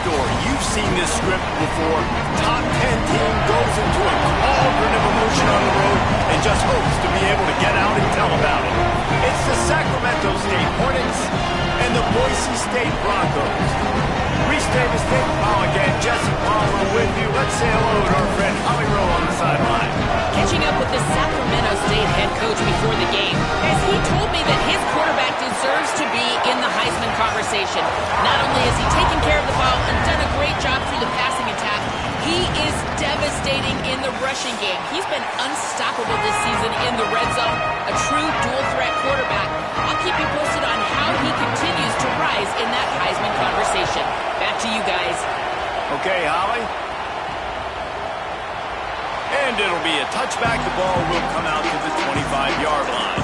story. You've seen this script before. Top 10 team goes into a cauldron of emotion on the road and just hopes to be able to get out and tell about it. It's the Sacramento State Hornets and the Boise State Broncos. Reese Davis, Dave Powell again, Jesse Palmer with you. Let's say hello to our friend Holly Rowe on the sideline. Catching up with the Sacramento State head coach before the game, as he told me that his quarterback deserves to be in the Heisman conversation. Not only has he taken care of the ball and done a great job through the passing attack, he is devastating in the rushing game. He's been unstoppable this season in the red zone, a true dual-threat quarterback. I'll keep you posted on how he continues to rise in that Heisman conversation. Back to you guys. Okay, Holly. And it'll be a touchback. The ball will come out to the 25-yard line.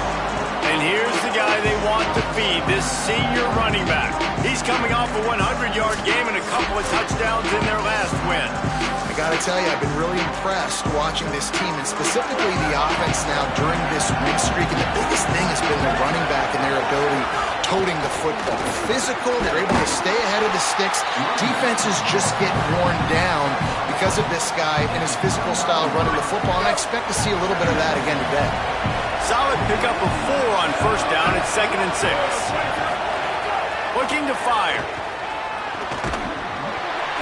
And here's the guy they want to feed, this senior running back. He's coming off a 100-yard game and a couple of touchdowns in their last win. I got to tell you, I've been really impressed watching this team, and specifically the offense now during this win streak. And the biggest thing has been the running back and their ability toting the football. Physical, they're able to stay ahead of the sticks. Defenses just get worn down because of this guy and his physical style running the football, and I expect to see a little bit of that again today. Solid pickup of 4 on first down at 2nd and 6. Looking to fire.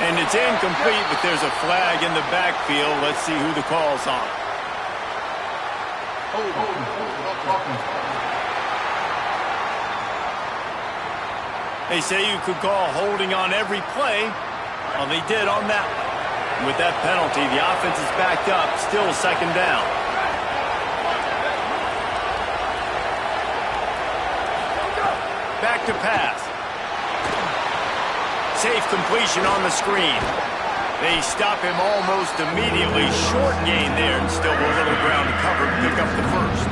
And it's incomplete, but there's a flag in the backfield. Let's see who the call's on. They say you could call holding on every play. Well, they did on that one. With that penalty, the offense is backed up, still 2nd down. Back to pass. Safe completion on the screen. They stop him almost immediately. Short gain there and still a little ground to cover to pick up the first.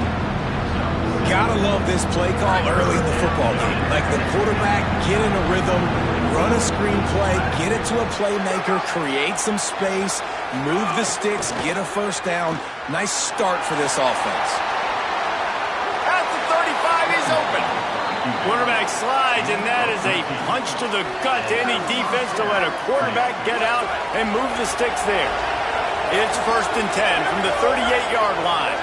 Gotta love this play call early in the football game. Like the quarterback, get in a rhythm, run a screen play, get it to a playmaker, create some space, move the sticks, get a first down. Nice start for this offense. At the 35, he's open. Quarterback slides, and that is a punch to the gut to any defense to let a quarterback get out and move the sticks there. It's 1st and 10 from the 38-yard line.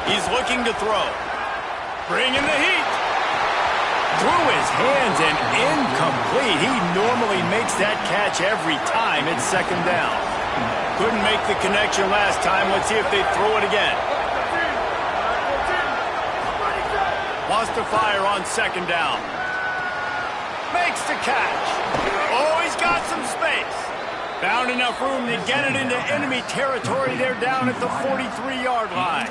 He's looking to throw. Bringing the heat. Through his hands and incomplete. He normally makes that catch every time. It's 2nd down. Couldn't make the connection last time. Let's see if they throw it again. Wants to fire on 2nd down. Makes the catch. Oh, he's got some space. Found enough room to get it into enemy territory. They're down at the 43-yard line.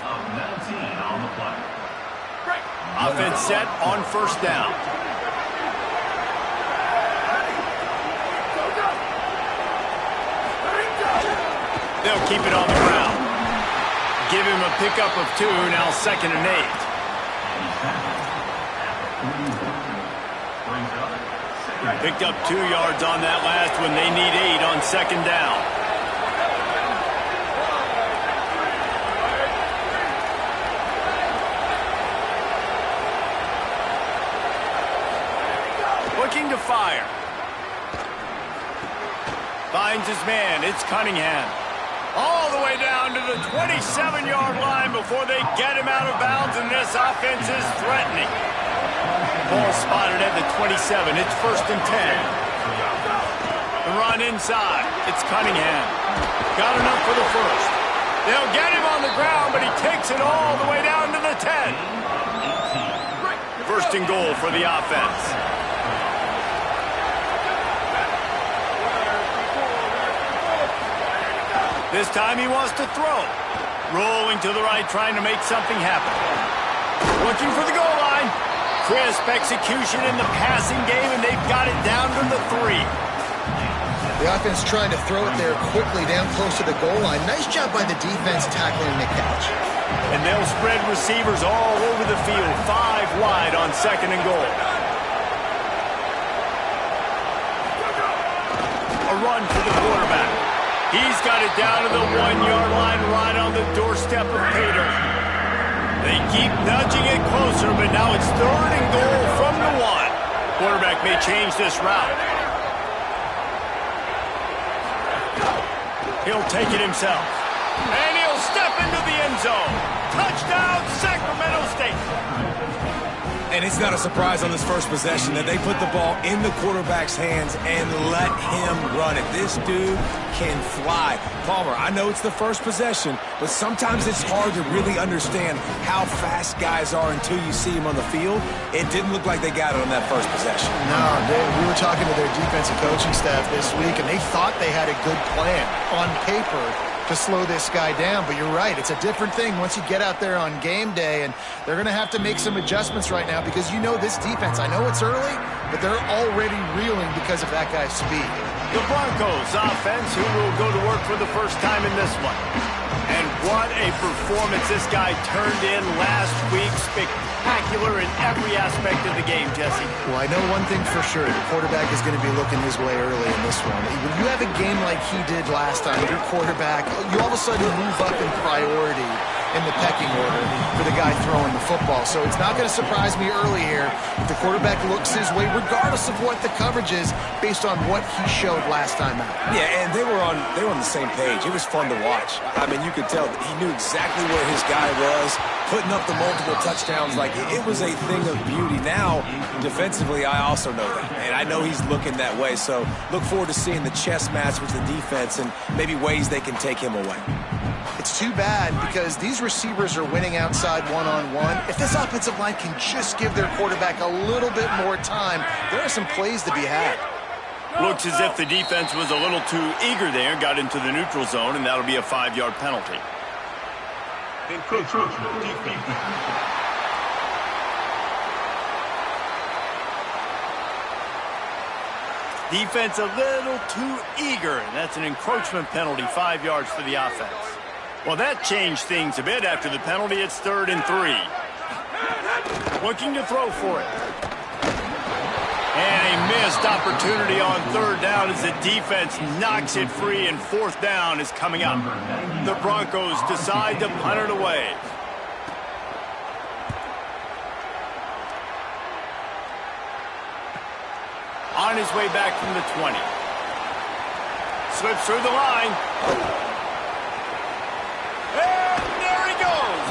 Offense set on 1st down. They'll keep it on the ground. Give him a pickup of 2, now 2nd and 8. Picked up 2 yards on that last one. They need 8 on 2nd down. Looking to fire. Finds his man. It's Cunningham. All the way down to the 27-yard line before they get him out of bounds, and this offense is threatening. Ball spotted at the 27. It's 1st and 10. The run inside. It's Cunningham. Got enough for the first. They'll get him on the ground, but he takes it all the way down to the 10. 1st and goal for the offense. This time he wants to throw. Rolling to the right, trying to make something happen. Looking for the goal line. Crisp execution in the passing game, and they've got it down to the 3. The offense trying to throw it there quickly down close to the goal line. Nice job by the defense tackling the catch. And they'll spread receivers all over the field. 5 wide on 2nd and goal. A run for the quarterback. He's got it down to the 1-yard line right on the doorstep of Pater. They keep nudging it closer, but now it's 3rd and goal from the 1. Quarterback may change this route. He'll take it himself. And he'll step into the end zone. Touchdown, Sacramento State. And it's not a surprise on this first possession that they put the ball in the quarterback's hands and let him run it. This dude can fly. Palmer, I know it's the first possession, but sometimes it's hard to really understand how fast guys are until you see them on the field. It didn't look like they got it on that first possession. No, we were talking to their defensive coaching staff this week, and they thought they had a good plan on paper to slow this guy down, but you're right. It's a different thing once you get out there on game day, and they're going to have to make some adjustments right now because you know this defense, I know it's early, but they're already reeling because of that guy's speed. The Broncos offense, who will go to work for the first time in this one. And what a performance this guy turned in last week. Spectacular in every aspect of the game, Jesse. Well, I know one thing for sure. The quarterback is going to be looking his way early in this one. When you have a game like he did last time, your quarterback, you all of a sudden move up in priority in the pecking order for the guy throwing the football. So it's not going to surprise me early here if the quarterback looks his way, regardless of what the coverage is, based on what he showed last time out. Yeah, and they were on the same page. It was fun to watch. I mean, you could tell that he knew exactly where his guy was, putting up the multiple touchdowns. Like, it was a thing of beauty. Now, defensively, I also know that. And I know he's looking that way. So look forward to seeing the chess match with the defense and maybe ways they can take him away. It's too bad because these receivers are winning outside one-on-one. If this offensive line can just give their quarterback a little bit more time, there are some plays to be had. Looks as if the defense was a little too eager there, got into the neutral zone, and that'll be a 5-yard penalty. Defense a little too eager, and that's an encroachment penalty, 5 yards for the offense. Well, that changed things a bit. After the penalty, it's 3rd and 3. Looking to throw for it. And a missed opportunity on 3rd down as the defense knocks it free, and 4th down is coming up. The Broncos decide to punt it away. On his way back from the 20. Slips through the line. And there he goes.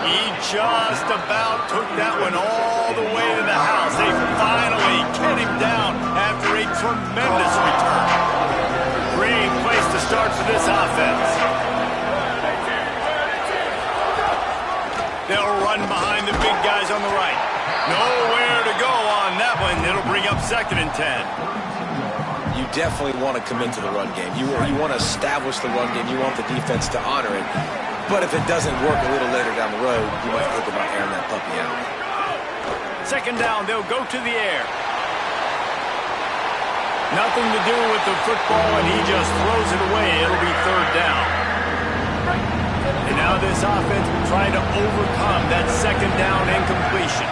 He just about took that one all the way to the house. They finally get him down after a tremendous return. Great place to start for this offense. They'll run behind the big guys on the right. Nowhere to go on that one. It'll bring up 2nd and 10. You definitely want to commit to the run game. You want to establish the run game. You want the defense to honor it. But if it doesn't work a little later down the road, you might think about airing that puppy out. 2nd down, they'll go to the air. Nothing to do with the football, and he just throws it away. It'll be 3rd down. And now this offense will try to overcome that 2nd down incompletion.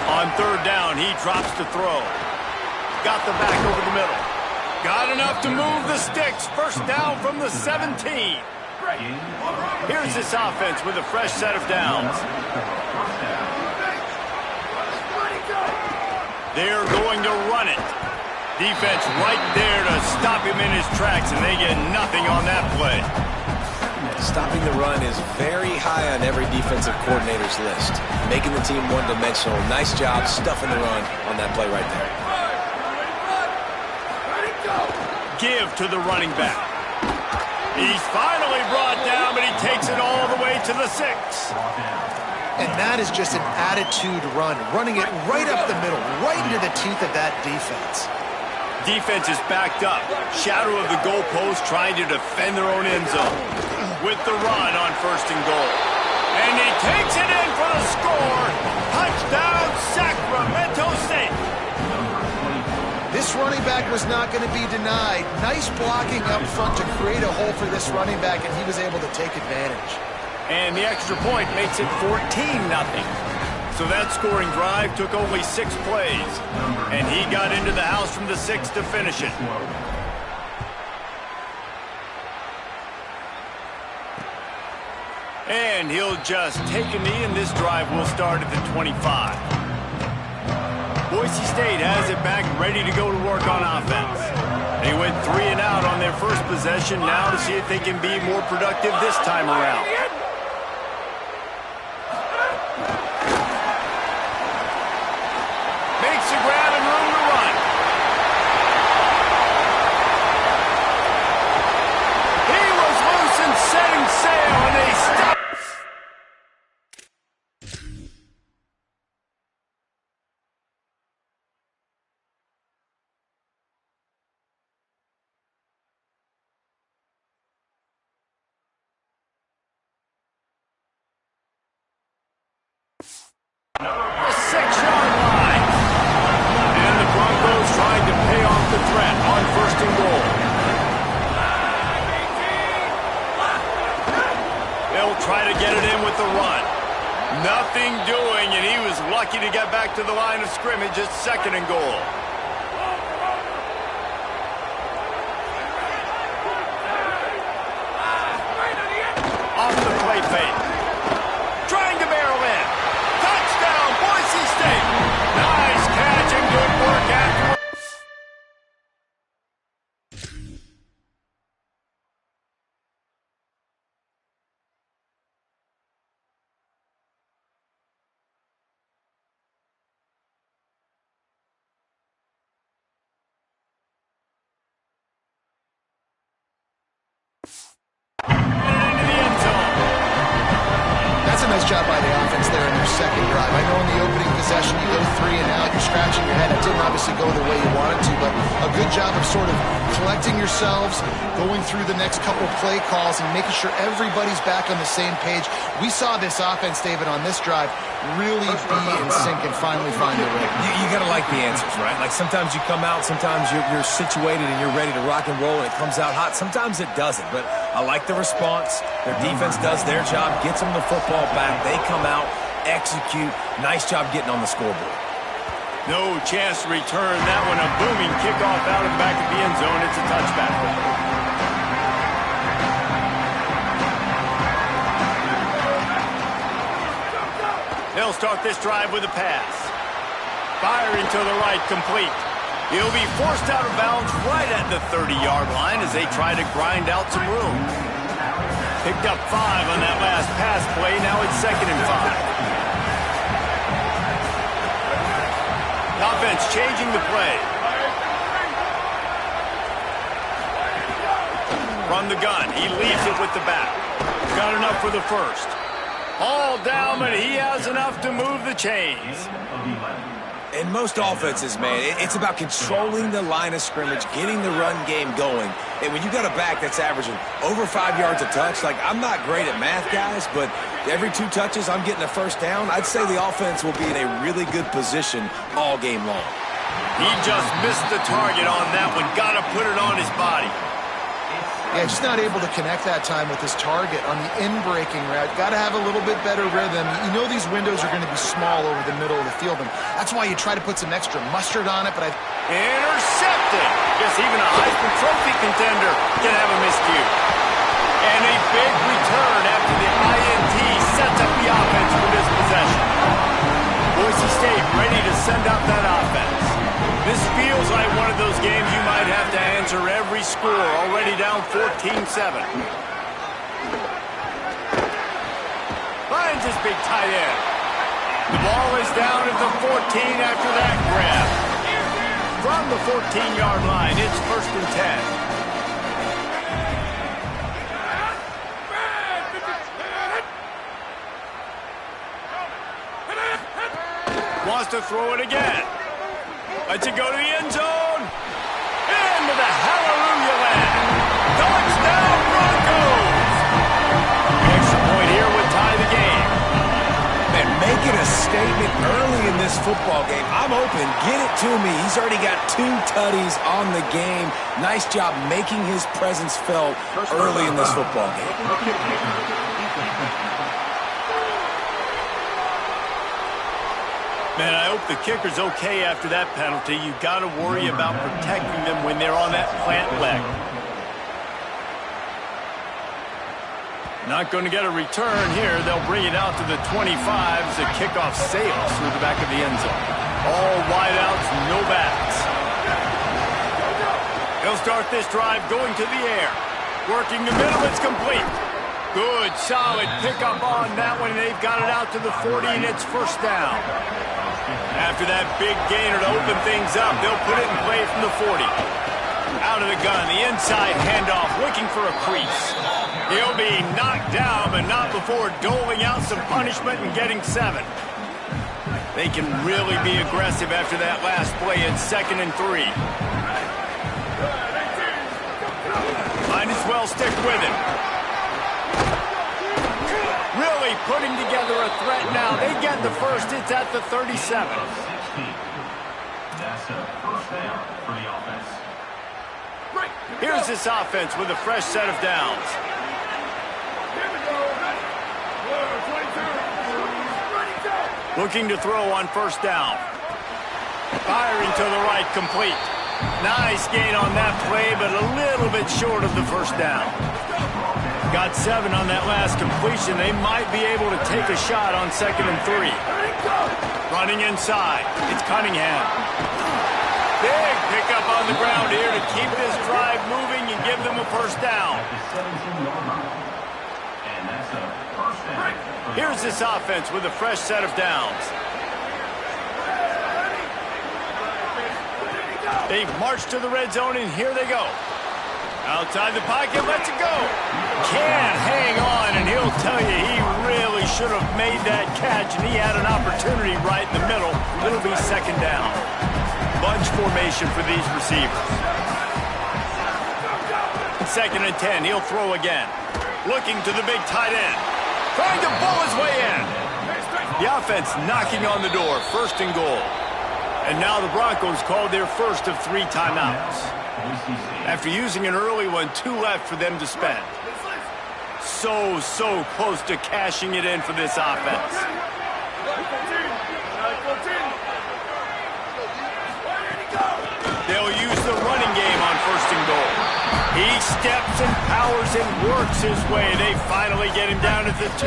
On 3rd down, he drops to throw. Got the back over the middle. Got enough to move the sticks. 1st down from the 17. Here's this offense with a fresh set of downs. They're going to run it. Defense right there to stop him in his tracks, and they get nothing on that play. Stopping the run is very high on every defensive coordinator's list. Making the team one-dimensional. Nice job stuffing the run on that play right there. Give to the running back. He's finally brought down, but he takes it all the way to the 6. And that is just an attitude run, running it right up the middle, right into the teeth of that defense. Defense is backed up. Shadow of the goalpost trying to defend their own end zone. With the run on 1st and goal. And he takes it in for the score. Touchdown, Sacramento State. This running back was not going to be denied. Nice blocking up front to create a hole for this running back, and he was able to take advantage. And the extra point makes it 14-0. So that scoring drive took only 6 plays, and he got into the house from the 6 to finish it. And he'll just take a knee, and this drive will start at the 25. Boise State has it back, ready to go to work on offense. They went 3 and out on their first possession, now to see if they can be more productive this time around. Makes a grab and room to run. He was loose and setting sail, and they stopped. The 6-yard line. And the Broncos trying to pay off the threat on 1st and goal. They'll try to get it in with the run. Nothing doing, and he was lucky to get back to the line of scrimmage at 2nd and goal. Off the play fake. Trying to barrel in. Touchdown, Boise State. Nice catch and good work afterwards. Into the end zone. That's a nice job by the offense there in their second drive. I know in the opening possession you go 3 and out, you're scratching your head. It didn't obviously go the way you wanted to, but a good job of sort of collecting yourselves, going through the next couple play calls, and making sure everybody's back on the same page. We saw this offense, David, on this drive really be in sync and finally find a way. You got to like the answers, right? Like sometimes you come out, sometimes you're situated and you're ready to rock and roll and it comes out hot. Sometimes it doesn't, but I like the response. Their defense does their job, gets them the football back. They come out, execute. Nice job getting on the scoreboard. No chance to return that one. A booming kickoff out of the back of the end zone. It's a touchback. They'll start this drive with a pass. Firing to the right, complete. He'll be forced out of bounds right at the 30-yard line as they try to grind out some room. Picked up 5 on that last pass play. Now it's 2nd and 5. Offense changing the play. From the gun, he leaves it with the back. Got enough for the first. All down, but he has enough to move the chains. In most offenses, man, it's about controlling the line of scrimmage, getting the run game going. And when you got a back that's averaging over 5 yards a touch, like I'm not great at math, guys, but every 2 touches I'm getting a first down, I'd say the offense will be in a really good position all game long. He just missed the target on that one. Got to put it on his body. Yeah, just not able to connect that time with his target on the in-breaking route. Got to have a little bit better rhythm. You know these windows are going to be small over the middle of the field, and that's why you try to put some extra mustard on it, but Intercepted! Guess even a Heisman Trophy contender can have a miscue. And a big return after the INT sets up the offense for this possession. Boise State ready to send out that offense. This feels like one of those games you might have to answer every score, already down 14-7. Finds his big tight end. The ball is down at the 14 after that grab. From the 14-yard line, it's 1st and 10. Wants to throw it again. Lets it go to the end zone. Into the hallelujah land. Touchdown Broncos. The extra point here would tie the game. Man, making a statement early in this football game. I'm open. Get it to me. He's already got 2 tutties on the game. Nice job making his presence felt early in this football game. Man, I hope the kicker's okay after that penalty. You've got to worry about protecting them when they're on that plant leg. Not going to get a return here. They'll bring it out to the 25 as the kickoff sails through the back of the end zone. All wideouts, no backs. He'll start this drive going to the air. Working the middle, it's complete. Good, solid pickup on that one. They've got it out to the 40, and it's first down. After that big gainer to open things up, they'll put it in play from the 40. Out of the gun, the inside handoff, looking for a crease. He'll be knocked down, but not before doling out some punishment and getting 7. They can really be aggressive after that last play at 2nd and 3. Might as well stick with it. Really putting together a threat now. They get the first. It's at the 37. That's a first down for the offense. Here's this offense with a fresh set of downs. Looking to throw on first down. Firing to the right, complete. Nice gain on that play, but a little bit short of the first down. Got 7 on that last completion. They might be able to take a shot on 2nd and 3. Running inside. It's Cunningham. Big pickup on the ground here to keep this drive moving and give them a first down. Here's this offense with a fresh set of downs. They've marched to the red zone, and here they go. Outside the pocket, lets it go. Can't hang on, and he'll tell you he really should have made that catch, and he had an opportunity right in the middle. It'll be 2nd down. Bunch formation for these receivers. 2nd and 10, he'll throw again. Looking to the big tight end. Trying to pull his way in. The offense knocking on the door, 1st and goal. And now the Broncos called their first of 3 timeouts. After using an early one, 2 left for them to spend. So close to cashing it in for this offense. They'll use the running game on 1st and goal. He steps and powers and works his way. They finally get him down at the 2.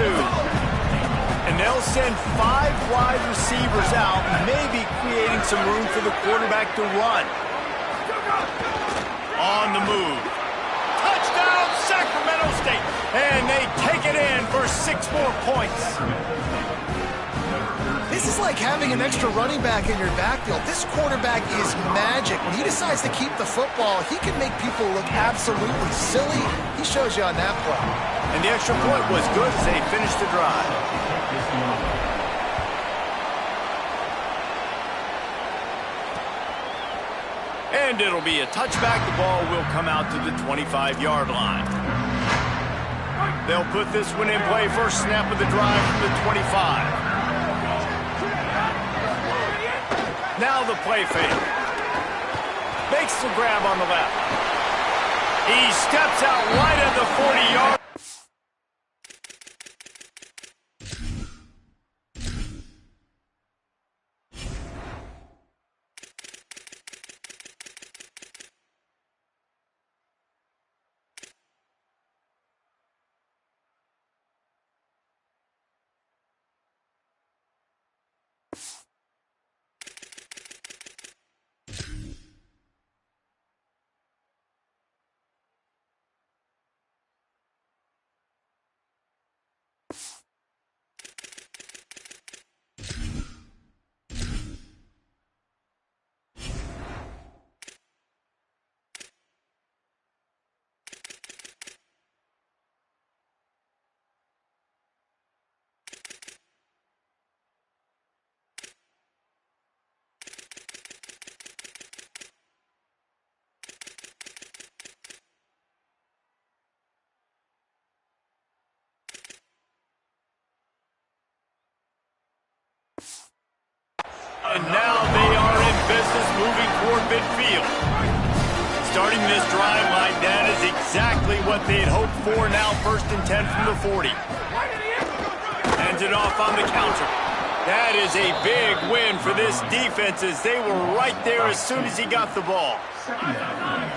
And they'll send 5 wide receivers out, maybe creating some room for the quarterback to run. On the move. Touchdown, Sacramento State. And they take it in for 6 more points. This is like having an extra running back in your backfield. This quarterback is magic. When he decides to keep the football, he can make people look absolutely silly. He shows you on that play. And the extra point was good as they finished the drive. And it'll be a touchback. The ball will come out to the 25-yard line. They'll put this one in play. First snap of the drive from the 25. Now the play fake. Makes the grab on the left. He steps out right at the 40-yard. And now they are in business moving toward midfield. Starting this drive like that is exactly what they'd hoped for. Now 1st and 10 from the 40. Hands it off on the counter. That is a big win for this defense as they were right there as soon as he got the ball.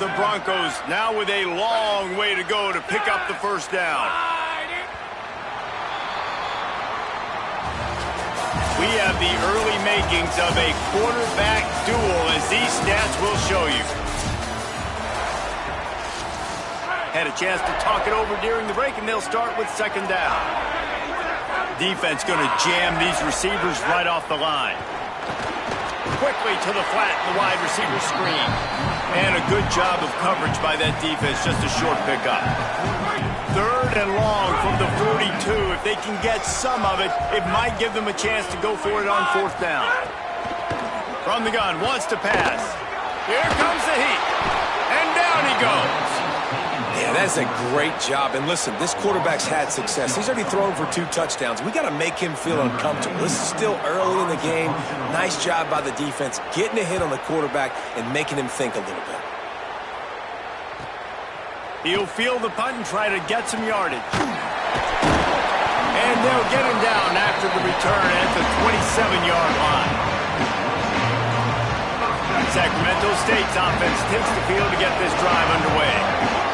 The Broncos now with a long way to go to pick up the first down. We have the early makings of a quarterback duel as these stats will show you. Had a chance to talk it over during the break, and they'll start with second down. Defense going to jam these receivers right off the line. Quickly to the flat in the wide receiver screen. And a good job of coverage by that defense, just a short pickup. Third and long from the 42. If they can get some of it, it might give them a chance to go for it on fourth down. From the gun, wants to pass. Here comes the heat. And down he goes. Yeah, that's a great job. And listen, this quarterback's had success. He's already thrown for 2 touchdowns. We got to make him feel uncomfortable. This is still early in the game. Nice job by the defense, getting a hit on the quarterback and making him think a little bit. He'll field the punt and try to get some yardage. And they'll get him down after the return at the 27-yard line. Sacramento State's offense takes the field to get this drive underway.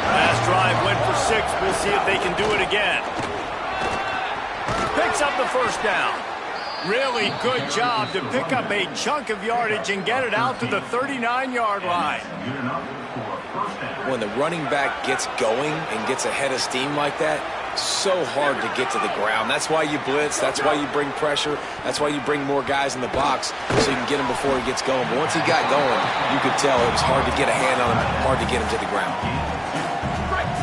Last drive went for 6. We'll see if they can do it again. Picks up the first down. Really good job to pick up a chunk of yardage and get it out to the 39-yard line. When the running back gets going and gets ahead of steam like that, so hard to get to the ground. That's why you blitz. That's why you bring pressure. That's why you bring more guys in the box so you can get him before he gets going. But once he got going, you could tell it was hard to get a hand on him, hard to get him to the ground.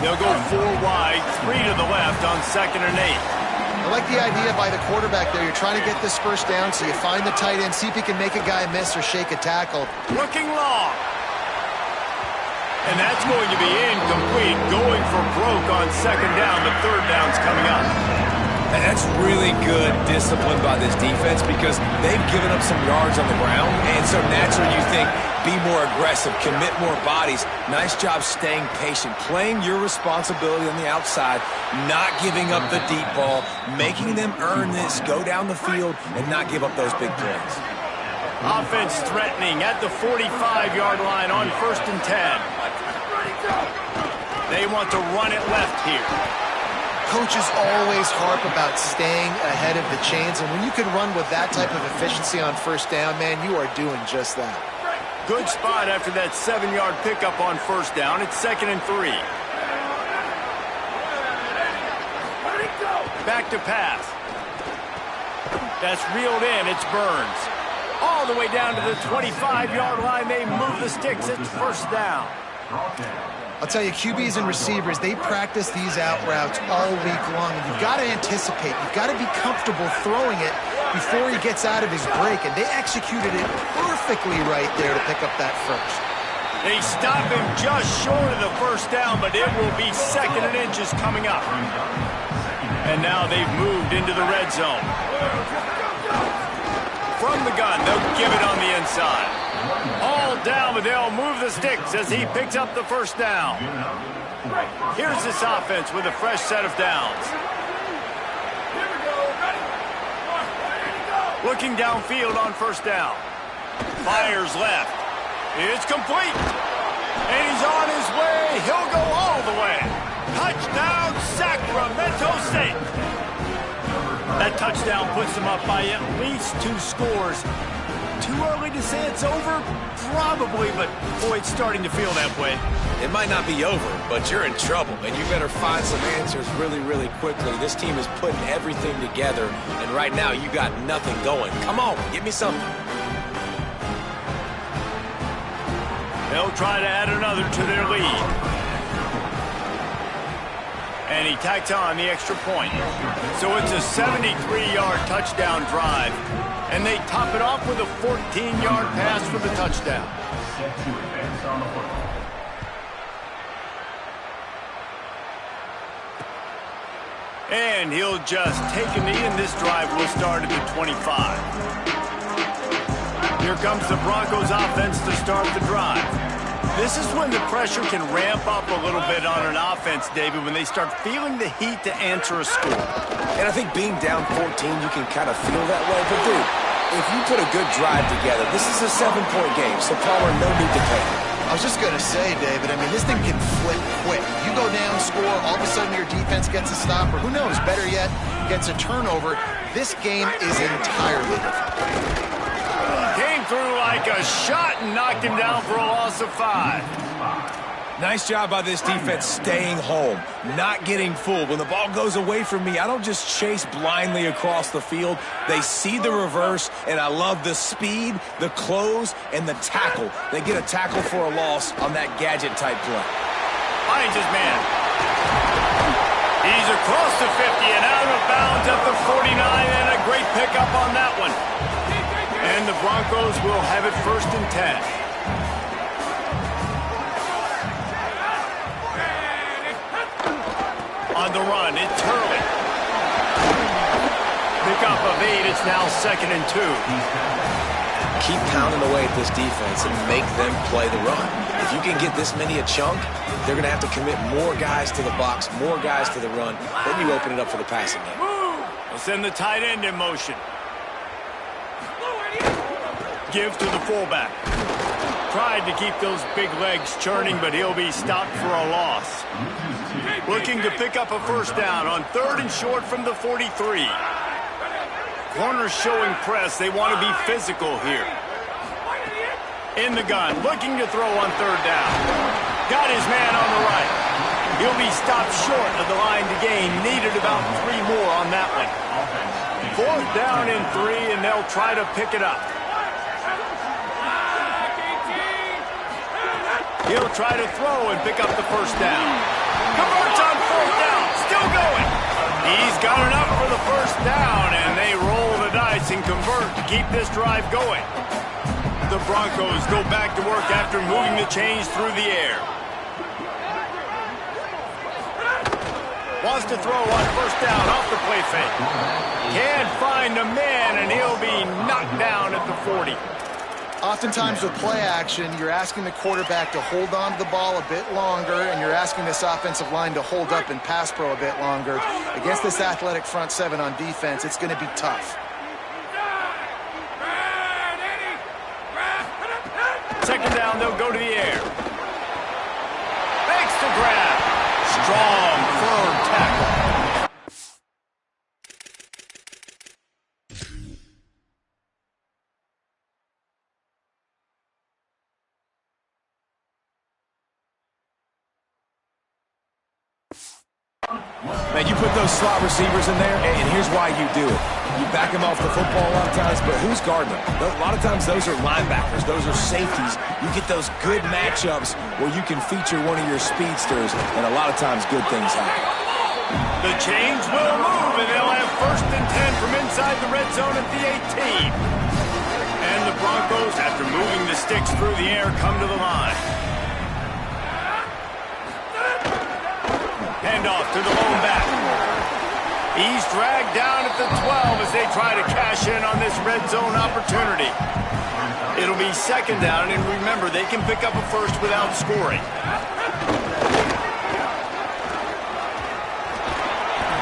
They'll go 4 wide, 3 to the left on 2nd and 8. I like the idea by the quarterback there. You're trying to get this first down, so you find the tight end, see if he can make a guy miss or shake a tackle. Looking long. And that's going to be incomplete, going for broke on 2nd down. The 3rd down's coming up. And that's really good discipline by this defense because they've given up some yards on the ground, and so naturally you think, be more aggressive, commit more bodies. Nice job staying patient, playing your responsibility on the outside, not giving up the deep ball, making them earn this, go down the field, and not give up those big plays. Offense threatening at the 45-yard line on 1st and 10. They want to run it left here. Coaches always harp about staying ahead of the chains, and when you can run with that type of efficiency on 1st down, man, you are doing just that. Good spot after that 7-yard pickup on 1st down. It's 2nd and 3. Back to pass. That's reeled in. It's Burns. All the way down to the 25-yard line. They move the sticks. It's 1st down. I'll tell you, QBs and receivers, they practice these out routes all week long. And you've got to anticipate. You've got to be comfortable throwing it before he gets out of his break. And they executed it perfectly right there to pick up that first. They stop him just short of the 1st down, but it will be 2nd and inches coming up. And now they've moved into the red zone. From the gun, they'll give it on the inside. All down, but they'll move the sticks as he picks up the 1st down. Here's this offense with a fresh set of downs. Looking downfield on 1st down. Fires left. It's complete. And he's on his way. He'll go all the way. Touchdown, Sacramento State. That touchdown puts them up by at least 2 scores. Too early to say it's over? Probably, but boy, it's starting to feel that way. It might not be over, but you're in trouble, and you better find some answers really, really quickly. This team is putting everything together, and right now you got nothing going. Come on, give me something. They'll try to add another to their lead. And he tacks on the extra point. So it's a 73-yard touchdown drive. And they top it off with a 14-yard pass for the touchdown. And he'll just take a knee, and this drive will start at the 25. Here comes the Broncos offense to start the drive. This is when the pressure can ramp up a little bit on an offense, David, when they start feeling the heat to answer a score. And I think being down 14, you can kind of feel that way. But, dude, if you put a good drive together, this is a 7-point game, so Palmer, no need to panic. I was just going to say, David, I mean, this thing can flip quick. You go down, score, all of a sudden your defense gets a stop, or who knows, better yet, gets a turnover. This game is entirely different. Came through like a shot and knocked him down for a loss of 5. Nice job by this defense staying home, not getting fooled. When the ball goes away from me, I don't just chase blindly across the field. They see the reverse, and I love the speed, the close, and the tackle. They get a tackle for a loss on that gadget-type play. Finds his man. He's across the 50 and out of bounds at the 49, and a great pickup on that one. And the Broncos will have it 1st and 10. On the run, it's Hurley. Pick up of 8, it's now 2nd and 2. Keep pounding away at this defense and make them play the run. If you can get this many a chunk, they're going to have to commit more guys to the box, more guys to the run. Then you open it up for the passing game. We'll send the tight end in motion. Give to the fullback. Tried to keep those big legs churning, but he'll be stopped for a loss. Looking to pick up a 1st down on 3rd and short from the 43. Corners showing press. They want to be physical here. In the gun, looking to throw on 3rd down. Got his man on the right. He'll be stopped short of the line to gain. Needed about 3 more on that one. 4th down and 3, and they'll try to pick it up. He'll try to throw and pick up the 1st down. Converts on 4th down. Still going. He's got enough for the 1st down, and they roll the dice and convert to keep this drive going. The Broncos go back to work after moving the chains through the air. Wants to throw on 1st down off the play fake. Can't find a man, and he'll be knocked down at the 40. Oftentimes with play action, you're asking the quarterback to hold on to the ball a bit longer, and you're asking this offensive line to hold up in pass pro a bit longer. Against this athletic front 7 on defense, it's going to be tough. 2nd down, they'll go to the air. Makes the grab. Strong, firm tackle. Man, you put those slot receivers in there, and here's why you do it. You back them off the football a lot of times, but who's guarding them? A lot of times those are linebackers. Those are safeties. You get those good matchups where you can feature one of your speedsters, and a lot of times good things happen. The chains will move, and they'll have 1st and 10 from inside the red zone at the 18. And the Broncos, after moving the sticks through the air, come to the line. Handoff to the lone back. He's dragged down at the 12 as they try to cash in on this red zone opportunity. It'll be 2nd down, and remember, they can pick up a 1st without scoring.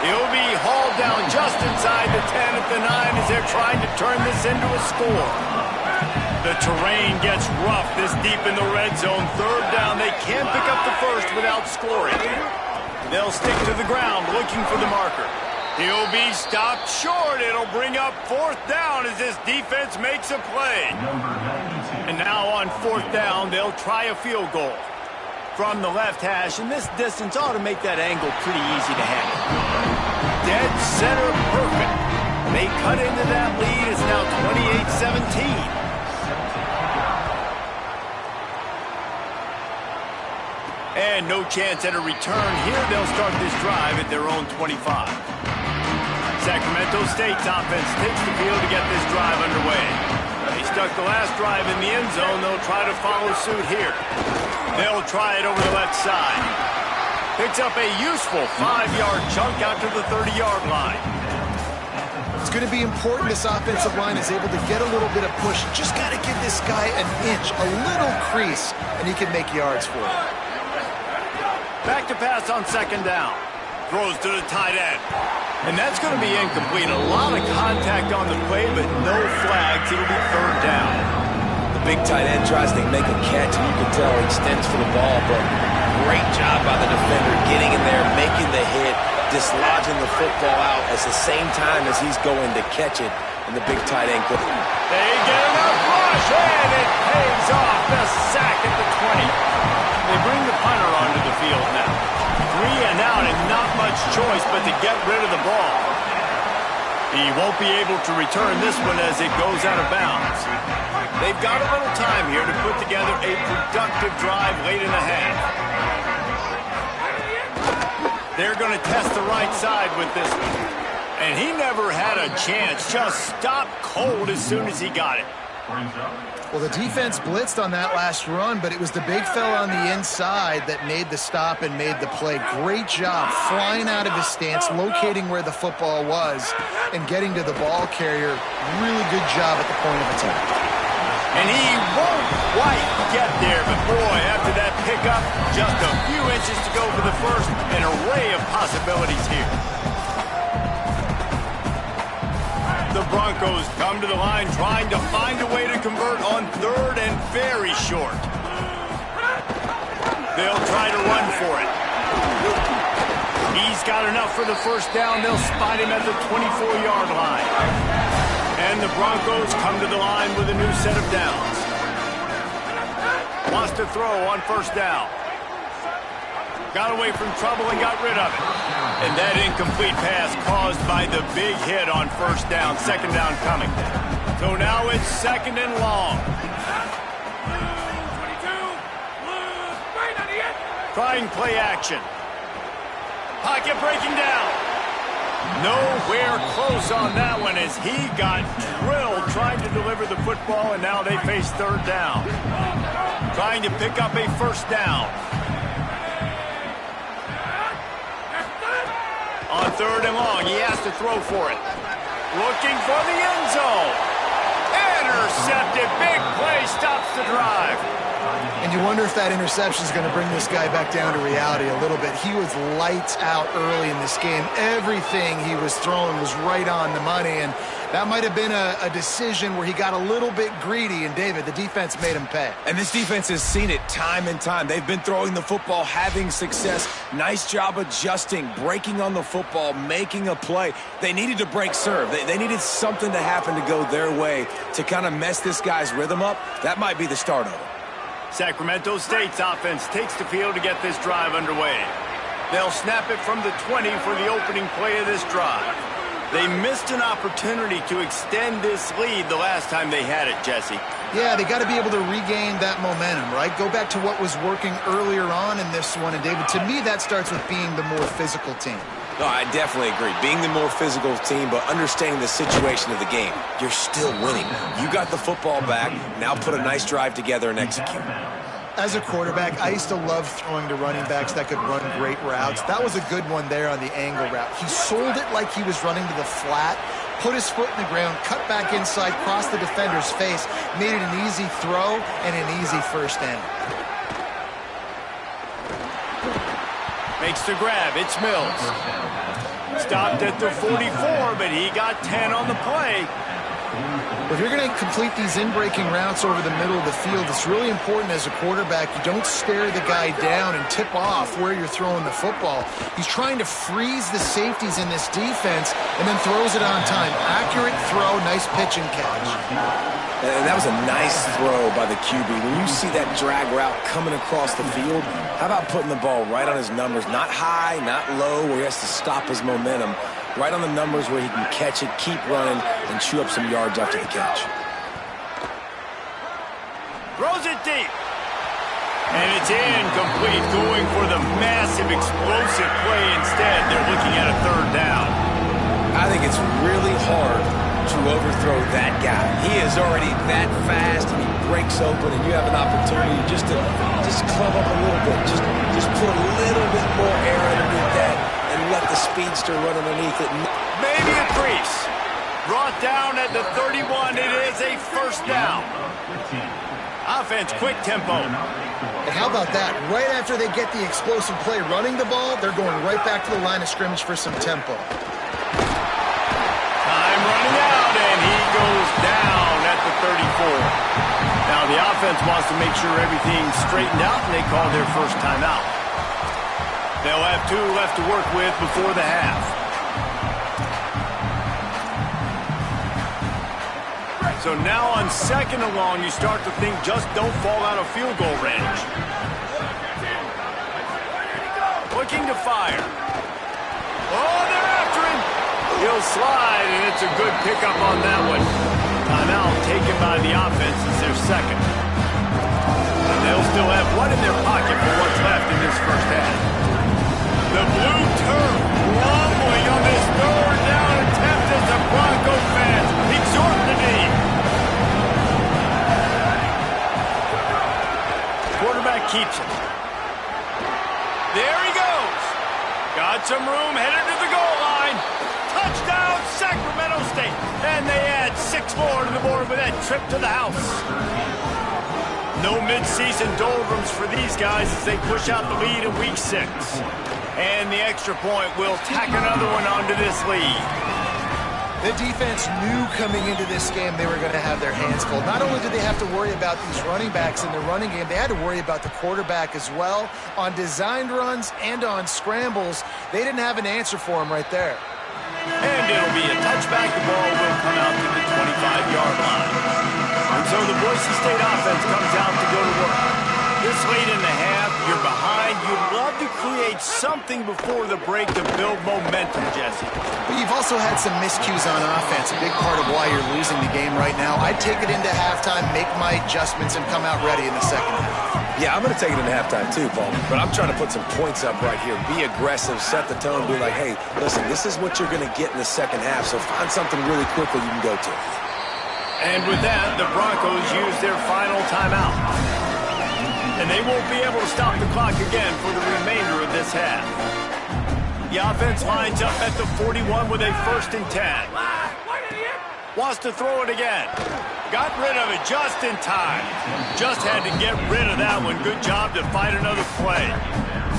He'll be hauled down just inside the 10 at the 9 as they're trying to turn this into a score. The terrain gets rough this deep in the red zone. 3rd down, they can't pick up the 1st without scoring. They'll stick to the ground looking for the marker. He'll be stopped short. It'll bring up 4th down as this defense makes a play. And now on 4th down, they'll try a field goal. From the left hash, and this distance ought to make that angle pretty easy to handle. Dead center perfect. They cut into that lead. It's now 28-17. And no chance at a return here. They'll start this drive at their own 25. Sacramento State's offense takes the field to get this drive underway. They stuck the last drive in the end zone. They'll try to follow suit here. They'll try it over the left side. Picks up a useful 5-yard chunk out to the 30-yard line. It's going to be important this offensive line is able to get a little bit of push. Just got to give this guy an inch, a little crease, and he can make yards for it. Back to pass on 2nd down. Throws to the tight end. And that's going to be incomplete. A lot of contact on the play, but no flags. It'll be third down. The big tight end tries to make a catch, and you can tell he extends for the ball, but great job by the defender getting in there, making the hit, dislodging the football out at the same time as he's going to catch it, and the big tight end could. They get enough rush, and it pays off. The sack at the 20. They bring the punter onto the field now. 3 and out, and not much choice but to get rid of the ball. He won't be able to return this one as it goes out of bounds. They've got a little time here to put together a productive drive late in the half. They're going to test the right side with this one. And he never had a chance. Just stopped cold as soon as he got it. Well, the defense blitzed on that last run, but it was the big fella on the inside that made the stop and made the play. Great job flying out of his stance, locating where the football was, and getting to the ball carrier. Really good job at the point of attack. And he won't quite get there, but boy, after that pickup, just a few inches to go for the first. An array of possibilities here. The Broncos come to the line trying to find a way to convert on third and very short. They'll try to run for it. He's got enough for the first down. They'll spot him at the 24-yard line. And the Broncos come to the line with a new set of downs. Wants to throw on first down. Got away from trouble and got rid of it. And that incomplete pass caused by the big hit on first down. Second down coming. So now it's second and long. Trying play action. Pocket breaking down. Nowhere close on that one as he got drilled trying to deliver the football, and now they face third down. Trying to pick up a first down. On third and long, he has to throw for it. Looking for the end zone. Intercepted. Big play stops the drive. And you wonder if that interception is going to bring this guy back down to reality a little bit. He was lights out early in this game. Everything he was throwing was right on the money, and that might have been a decision where he got a little bit greedy, and David, the defense made him pay. And this defense has seen it time and time. They've been throwing the football, having success. Nice job adjusting, breaking on the football, making a play. They needed to break serve. They needed something to happen to go their way to kind of mess this guy's rhythm up. That might be the start of it. Sacramento State's offense takes the field to get this drive underway. They'll snap it from the 20 for the opening play of this drive. They missed an opportunity to extend this lead the last time they had it, Jesse. Yeah, they got to be able to regain that momentum, right? Go back to what was working earlier on in this one. And, David, to me, that starts with being the more physical team. No, I definitely agree. Being the more physical team, but understanding the situation of the game. You're still winning. You got the football back. Now put a nice drive together and execute. As a quarterback, I used to love throwing to running backs that could run great routes. That was a good one there on the angle route. He sold it like he was running to the flat, put his foot in the ground, cut back inside, crossed the defender's face, made it an easy throw and an easy first down. Makes the grab. It's Mills. Stopped at the 44, but he got 10 on the play. If you're going to complete these in-breaking routes over the middle of the field, it's really important as a quarterback you don't stare the guy down and tip off where you're throwing the football. He's trying to freeze the safeties in this defense and then throws it on time. Accurate throw, nice pitch and catch. And that was a nice throw by the QB. When you see that drag route coming across the field, how about putting the ball right on his numbers? Not high, not low, where he has to stop his momentum. Right on the numbers where he can catch it, keep running, and chew up some yards after the catch. Throws it deep. And it's incomplete, going for the massive explosive play instead. They're looking at a third down. I think it's really hard to overthrow that guy. He is already that fast, and he breaks open, and you have an opportunity just to club up a little bit. Just put a little bit more air underneath that and let the speedster run underneath it. Maybe a crease. Brought down at the 31. It is a first down. Offense, quick tempo. And how about that? Right after they get the explosive play running the ball, they're going right back to the line of scrimmage for some tempo. running out, and he goes down at the 34. Now the offense wants to make sure everything's straightened out, and they call their first timeout. They'll have 2 left to work with before the half. So now on 2nd and long, you start to think just don't fall out of field goal range. Looking to fire. Oh, they're after him. He'll slide, and it's a good pickup on that one. Timeout taken by the offense as their second. And they'll still have one in their pocket for what's left in this first half. The blue turf rumbling on this 3rd down attempt as the Bronco fans exhort the knee. Quarterback keeps it. There he goes. Got some room, headed to the goal line. Touchdown, Sacramento State. And they add 6 more to the board with that trip to the house. No midseason doldrums for these guys as they push out the lead in week 6. And the extra point will tack another one onto this lead. The defense knew coming into this game they were going to have their hands full. Not only did they have to worry about these running backs in the running game, they had to worry about the quarterback as well. On designed runs and on scrambles, they didn't have an answer for him right there. And it'll be a touchback. The ball will come out to the 25-yard line. And so the Boise State offense comes out to go to work. This late in the half, you're behind. You'd love to create something before the break to build momentum, Jesse. But you've also had some miscues on offense, a big part of why you're losing the game right now. I'd take it into halftime, make my adjustments, and come out ready in the second half. Yeah, I'm going to take it into halftime too, Paul. But I'm trying to put some points up right here. Be aggressive, set the tone, be like, hey, listen, this is what you're going to get in the second half, so find something really quickly you can go to. And with that, the Broncos use their final timeout. And they won't be able to stop the clock again for the remainder of this half. The offense lines up at the 41 with a 1st and 10. Wants to throw it again. Got rid of it just in time. Just had to get rid of that one. Good job to fight another play.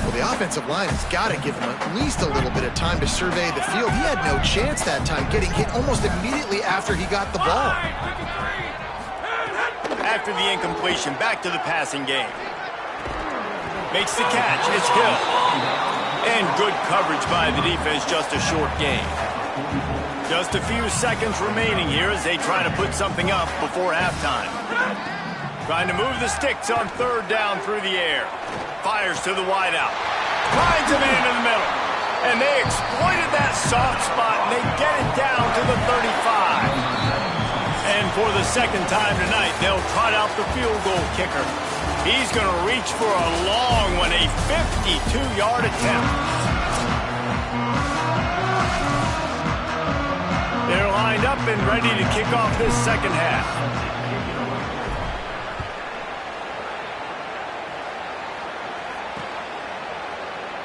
Well, the offensive line has got to give him at least a little bit of time to survey the field. He had no chance that time, getting hit almost immediately after he got the ball. After the incompletion, back to the passing game. Makes the catch. It's Hill. And good coverage by the defense, just a short gain. Just a few seconds remaining here as they try to put something up before halftime. Trying to move the sticks on 3rd down through the air. Fires to the wideout. Finds him into the middle. And they exploited that soft spot, and they get it down to the 35. And for the second time tonight, they'll trot out the field goal kicker. He's going to reach for a long one, a 52-yard attempt. They're lined up and ready to kick off this second half.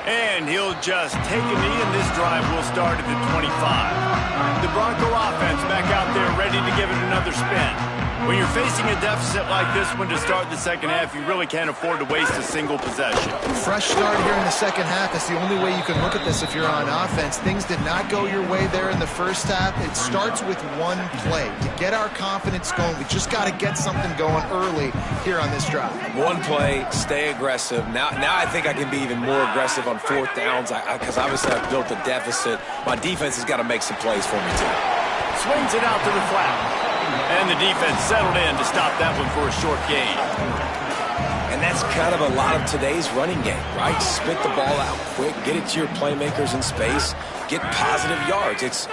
And he'll just take a knee, and this drive will start at the 25. The Bronco offense back out there ready to give it another spin. When you're facing a deficit like this one to start the second half, you really can't afford to waste a single possession. Fresh start here in the second half. That's the only way you can look at this if you're on offense. Things did not go your way there in the first half. It starts with one play. To get our confidence going, we just got to get something going early here on this drive. One play, stay aggressive. Now I think I can be even more aggressive on 4th downs because obviously I've built a deficit. My defense has got to make some plays for me too. Swings it out to the flat. And the defense settled in to stop that one for a short gain. And that's kind of a lot of today's running game, right? Spit the ball out quick, get it to your playmakers in space, get positive yards. It's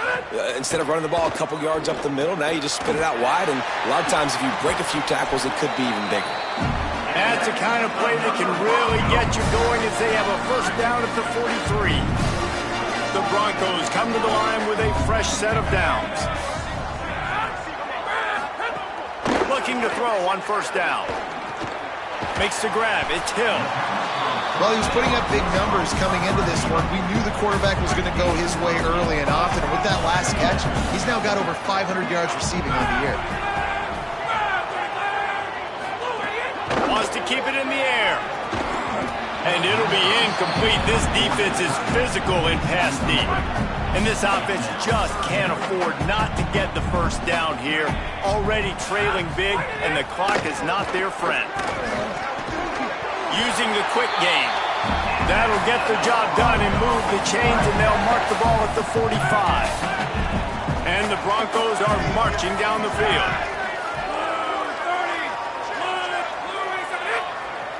instead of running the ball a couple yards up the middle, now you just spit it out wide, and a lot of times if you break a few tackles, it could be even bigger. That's the kind of play that can really get you going as they have a 1st down at the 43. The Broncos come to the line with a fresh set of downs. Looking to throw on 1st down. Makes the grab. It's Hill. Well, he was putting up big numbers coming into this one. We knew the quarterback was going to go his way early and often. And with that last catch, he's now got over 500 yards receiving on the year. Wants to keep it in the air. And it'll be incomplete. This defense is physical in pass deep. And this offense just can't afford not to get the first down here. Already trailing big, and the clock is not their friend. Using the quick game. That'll get the job done and move the chains, and they'll mark the ball at the 45. And the Broncos are marching down the field.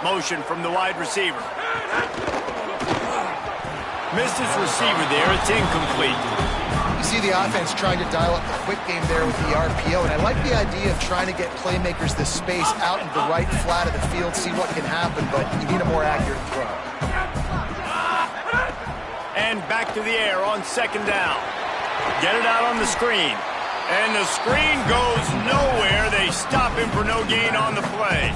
Motion from the wide receiver. Missed his receiver there. It's incomplete. You see the offense trying to dial up the quick game there with the RPO, and I like the idea of trying to get playmakers this space out in the right flat of the field, see what can happen, but you need a more accurate throw. And back to the air on second down. Get it out on the screen. And the screen goes nowhere. They stop him for no gain on the play.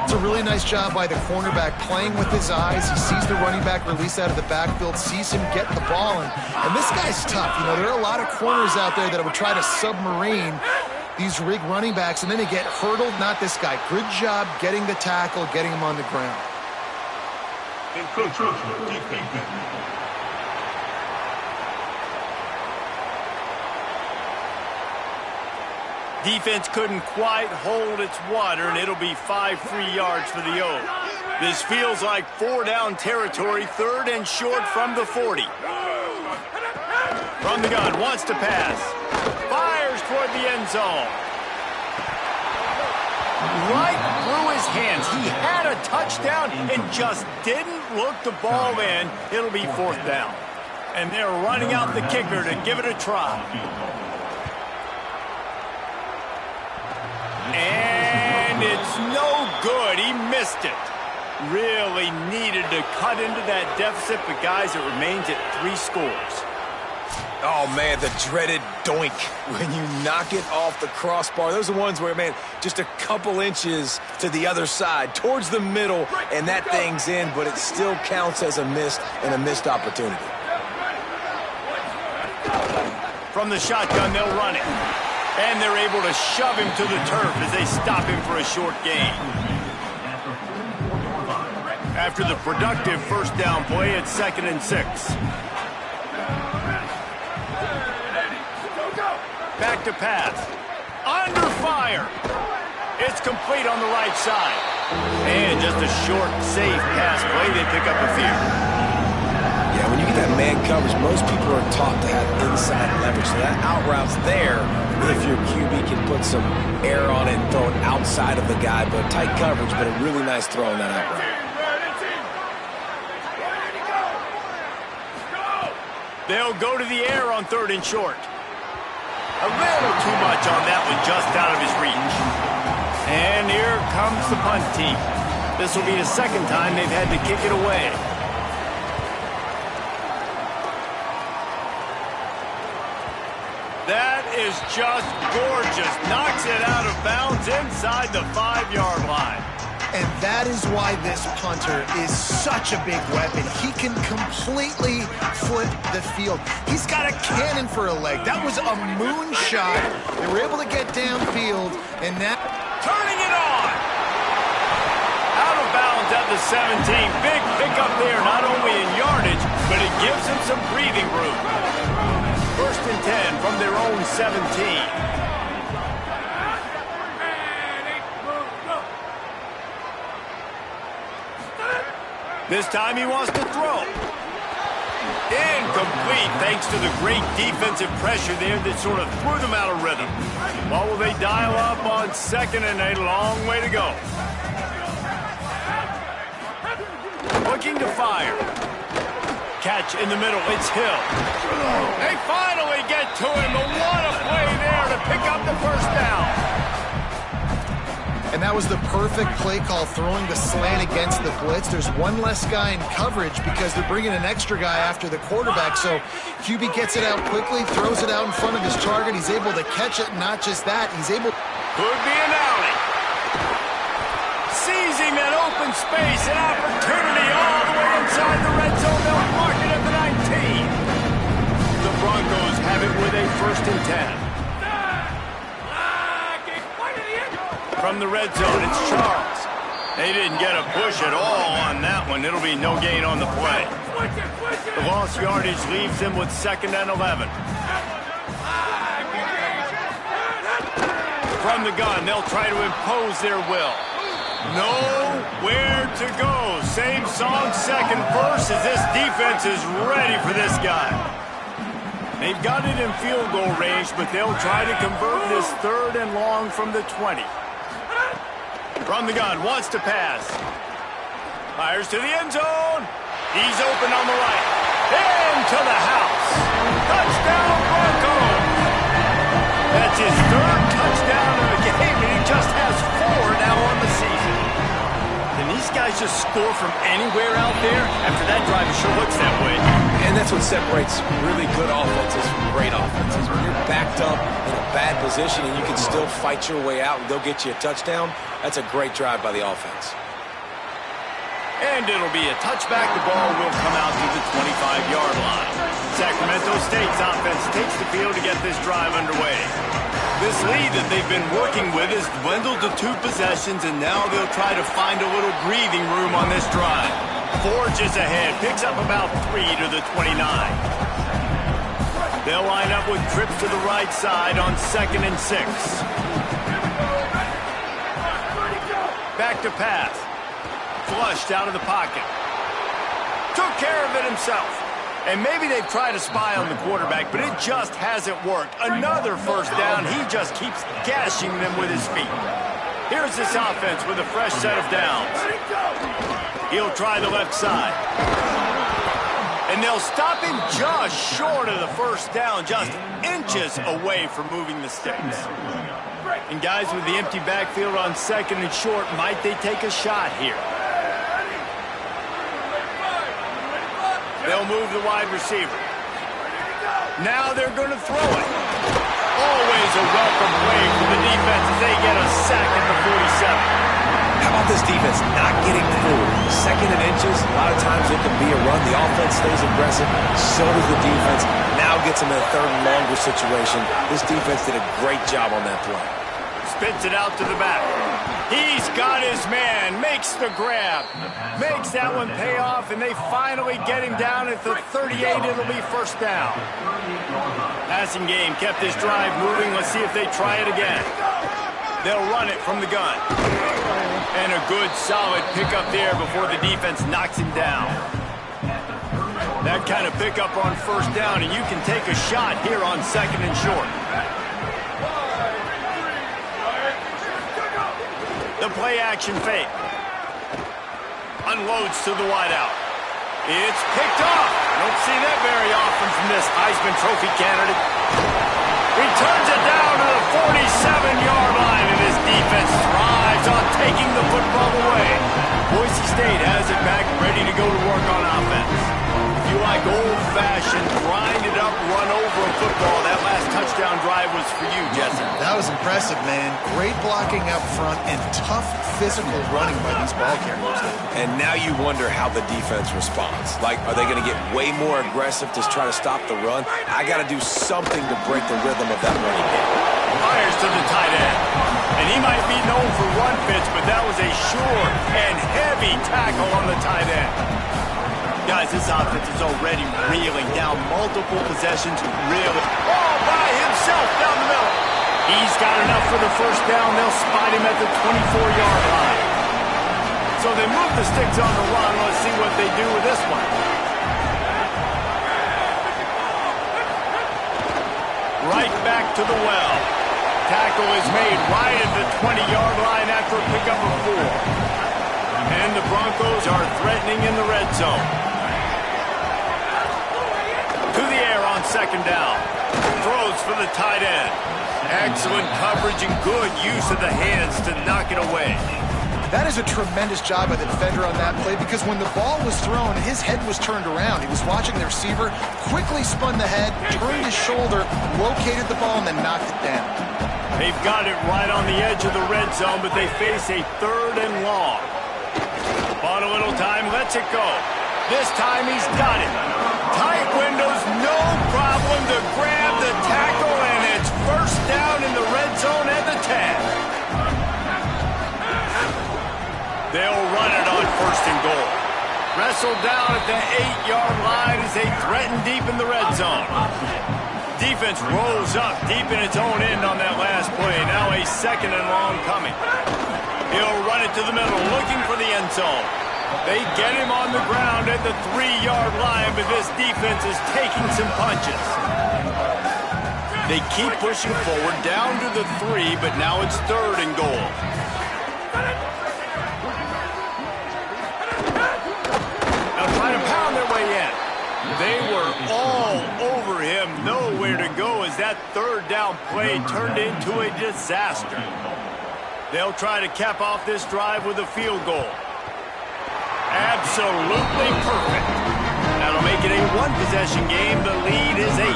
It's a really nice job by the cornerback playing with his eyes. He sees the running back release out of the backfield, sees him get the ball, and this guy's tough. You know, there are a lot of corners out there that would try to submarine these rig running backs, and then they get hurdled. Not this guy. Good job getting the tackle, getting him on the ground. Defense couldn't quite hold its water, and it'll be 5 free yards for the O. This feels like 4-down territory, 3rd and short from the 40. From the gun, wants to pass. Fires toward the end zone. Right through his hands. He had a touchdown and just didn't look the ball in. It'll be 4th down. And they're running out the kicker to give it a try. And it's no good. He missed it. Really needed to cut into that deficit, but guys, it remains at 3 scores. Oh, man, the dreaded doink when you knock it off the crossbar. Those are the ones where, man, just a couple inches to the other side, towards the middle, and that thing's in, but it still counts as a missed opportunity. From the shotgun, they'll run it. And they're able to shove him to the turf as they stop him for a short gain. After the productive first down play, it's 2nd and 6. Back to pass. Under fire. It's complete on the right side. And just a short, safe pass play. They pick up a few. Yeah, when you get that man coverage, most people are taught to have inside leverage. So that out route's there if your QB can put some air on it and throw it outside of the guy. But tight coverage, but a really nice throw on that out route. They'll go to the air on 3rd and short. A little too much on that one, just out of his reach. And here comes the punt team. This will be the 2nd time they've had to kick it away. That is just gorgeous. Knocks it out of bounds inside the 5-yard line. And that is why this punter is such a big weapon. He can completely flip the field. He's got a cannon for a leg. That was a moonshot. They were able to get downfield, and now turning it on. Out of bounds at the 17. Big pickup there, not only in yardage, but it gives him some breathing room. 1st and 10 from their own 17. This time he wants to throw. Incomplete thanks to the great defensive pressure there that sort of threw them out of rhythm. What will they dial up on 2nd and a long way to go? Looking to fire. Catch in the middle. It's Hill. They finally get to him. But what a play there to pick up the 1st down. And that was the perfect play call, throwing the slant against the blitz. There's one less guy in coverage because they're bringing an extra guy after the quarterback. So QB gets it out quickly, throws it out in front of his target. He's able to catch it. Not just that, he's able... Could be an alley. Seizing that open space, an opportunity all the way inside the red zone. They'll mark it at the 19. The Broncos have it with a 1st and 10. From the red zone, it's Charles. They didn't get a push at all on that one. It'll be no gain on the play. The lost yardage leaves them with 2nd and 11. From the gun, they'll try to impose their will. Nowhere to go. Same song, second verse, as this defense is ready for this guy. They've got it in field goal range, but they'll try to convert this 3rd and long from the 20. From the gun, wants to pass. Fires to the end zone. He's open on the right. Into the house. Touchdown, Broncos. That's his 3rd touchdown of the game, and he just has 4 now on the season. Can these guys just score from anywhere out there? After that drive, it sure looks that way. And that's what separates really good offenses from great offenses. When you're backed up in a bad position and you can still fight your way out and go get you a touchdown, that's a great drive by the offense. And it'll be a touchback. The ball will come out to the 25-yard line. Sacramento State's offense takes the field to get this drive underway. This lead that they've been working with has dwindled to 2 possessions, and now they'll try to find a little breathing room on this drive. Forges ahead, picks up about 3 to the 29. They'll line up with trips to the right side on 2nd and 6. Back to pass. Flushed out of the pocket. Took care of it himself. And maybe they've tried to spy on the quarterback, but it just hasn't worked. Another 1st down. He just keeps gashing them with his feet. Here's this offense with a fresh set of downs. He'll try the left side. And they'll stop him just short of the 1st down, just inches away from moving the sticks. And guys, with the empty backfield on 2nd and short, might they take a shot here? They'll move the wide receiver. Now they're going to throw it. Always a welcome play for the defense as they get a sack at the 47. How about this defense not getting fooled? 2nd and inches, a lot of times it can be a run. The offense stays aggressive, so does the defense. Now gets them in a 3rd and longer situation. This defense did a great job on that play. Spits it out to the back. He's got his man, makes the grab, makes that one pay off, and they finally get him down at the 38. It'll be 1st down. Passing game kept this drive moving. Let's see if they try it again. They'll run it from the gun. And a good, solid pickup there before the defense knocks him down. That kind of pickup on 1st down, and you can take a shot here on 2nd and short. The play-action fake. Unloads to the wideout. It's picked off. Don't see that very often from this Heisman Trophy candidate. Returns it down to the 47-yard line, and his defense thrives on taking the football away. Boise State has it back, ready to go to work on offense. If you like old-fashioned, grind-it-up, run-over football, that last touchdown drive was for you, Jesse. That was impressive, man. Great blocking up front and tough physical running by these ball carriers. And now you wonder how the defense responds. Like, are they going to get way more aggressive to try to stop the run? I got to do something to break the rhythm of that running game. Fires to the tight end. And he might be known for run fits, but that was a sure and heavy tackle on the tight end. Guys, this offense is already reeling down multiple possessions, really. All by himself down the middle. He's got enough for the 1st down. They'll spot him at the 24-yard line. So they move the sticks on the run. Let's see what they do with this one. Right back to the well. Tackle is made right at the 20-yard line after a pickup of 4. And the Broncos are threatening in the red zone. To the air on 2nd down. Throws for the tight end. Excellent coverage and good use of the hands to knock it away. That is a tremendous job by the defender on that play, because when the ball was thrown, his head was turned around. He was watching the receiver, quickly spun the head, turned his shoulder, located the ball, and then knocked it down. They've got it right on the edge of the red zone, but they face a 3rd and long. Bought a little time, lets it go. This time he's got it. Tight windows, no problem to grab the tackle, and it's 1st down in the red zone at the 10. They'll run it on 1st and goal. Wrestled down at the 8-yard line as they threaten deep in the red zone. Defense rolls up deep in its own end on that last play. Now a 2nd and long coming. He'll run it to the middle, looking for the end zone. They get him on the ground at the 3-yard line, but this defense is taking some punches. They keep pushing forward down to the 3, but now it's 3rd and goal. Trying to pound their way in. They were all over him. Nowhere to go as that 3rd down play turned into a disaster. They'll try to cap off this drive with a field goal. Absolutely perfect. That'll make it a 1-possession game. The lead is 8.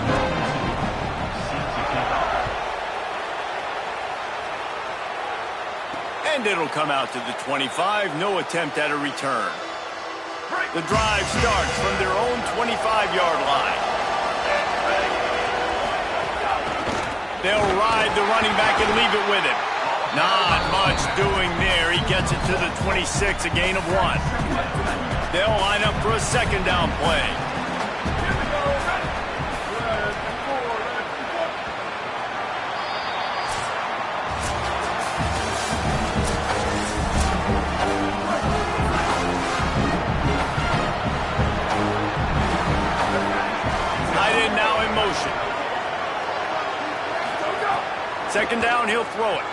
And it'll come out to the 25. No attempt at a return. The drive starts from their own 25-yard line. They'll ride the running back and leave it with him. Not much doing there. He gets it to the 26, a gain of 1. They'll line up for a 2nd down play. Now in motion. 2nd down, he'll throw it.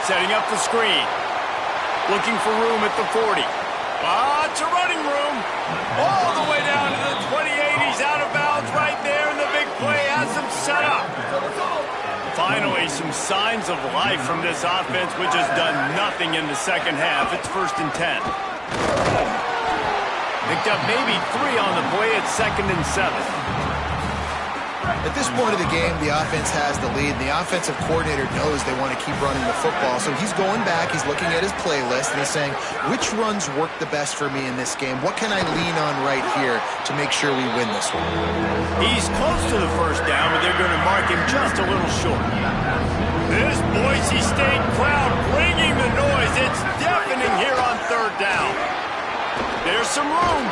Setting up the screen. Looking for room at the 40. Lots of running room. All the way down to the 28. He's out of bounds right there, and the big play has him set up. Finally, some signs of life from this offense, which has done nothing in the 2nd half. It's 1st and 10. Picked up maybe 3 on the play at 2nd and 7. At this point of the game, the offense has the lead. The offensive coordinator knows they want to keep running the football, so he's going back, he's looking at his playlist, and he's saying, which runs work the best for me in this game? What can I lean on right here to make sure we win this one? He's close to the 1st down, but they're going to mark him just a little short. This Boise State crowd bringing the noise. It's deafening here on 3rd down. There's some room.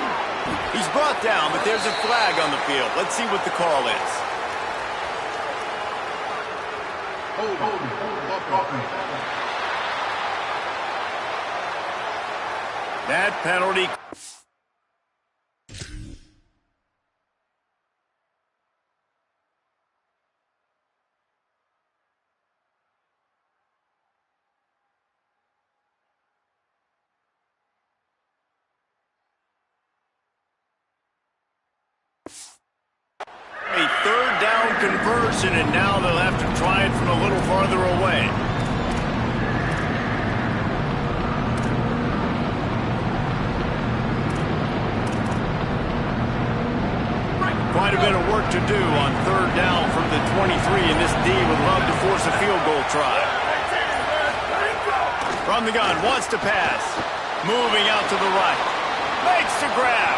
He's brought down, but there's a flag on the field. Let's see what the call is. That penalty. A 3rd down conversion, and now they'll have to try it from a little farther away. Quite a bit of work to do on 3rd down from the 23, and this D would love to force a field goal try. From the gun, wants to pass. Moving out to the right. Makes the grab.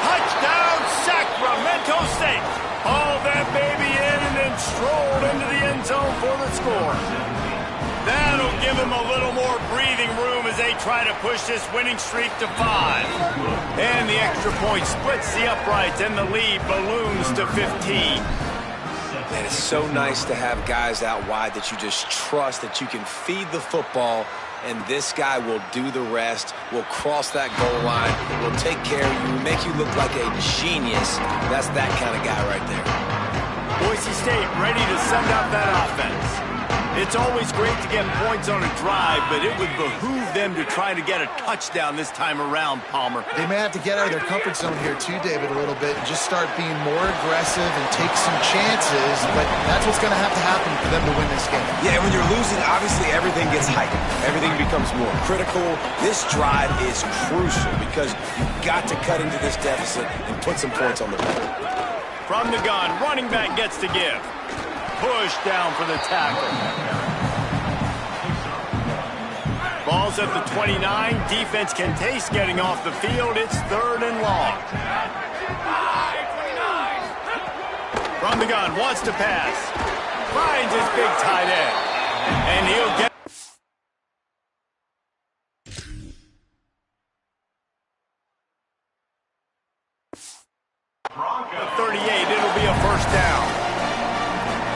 Touchdown, Sacramento State. Haul that baby in and then strolled into the end zone for the score. That'll give them a little more breathing room as they try to push this winning streak to 5. And the extra point splits the uprights and the lead balloons to 15. Man, it's so nice to have guys out wide that you just trust that you can feed the football, and this guy will do the rest, will cross that goal line, will take care of you, make you look like a genius. That's that kind of guy right there. Boise State ready to send out that offense. It's always great to get points on a drive, but it would behoove them to try to get a touchdown this time around, Palmer. They may have to get out of their comfort zone here too, David, a little bit and just start being more aggressive and take some chances, but that's what's going to happen for them to win this game. Yeah, when you're losing, obviously everything gets heightened. Everything becomes more critical. This drive is crucial because you've got to cut into this deficit and put some points on the board. From the gun, running back gets to give. Push down for the tackle. Ball's at the 29. Defense can taste getting off the field. It's 3rd and long. From the gun, wants to pass. Finds his big tight end. And he'll get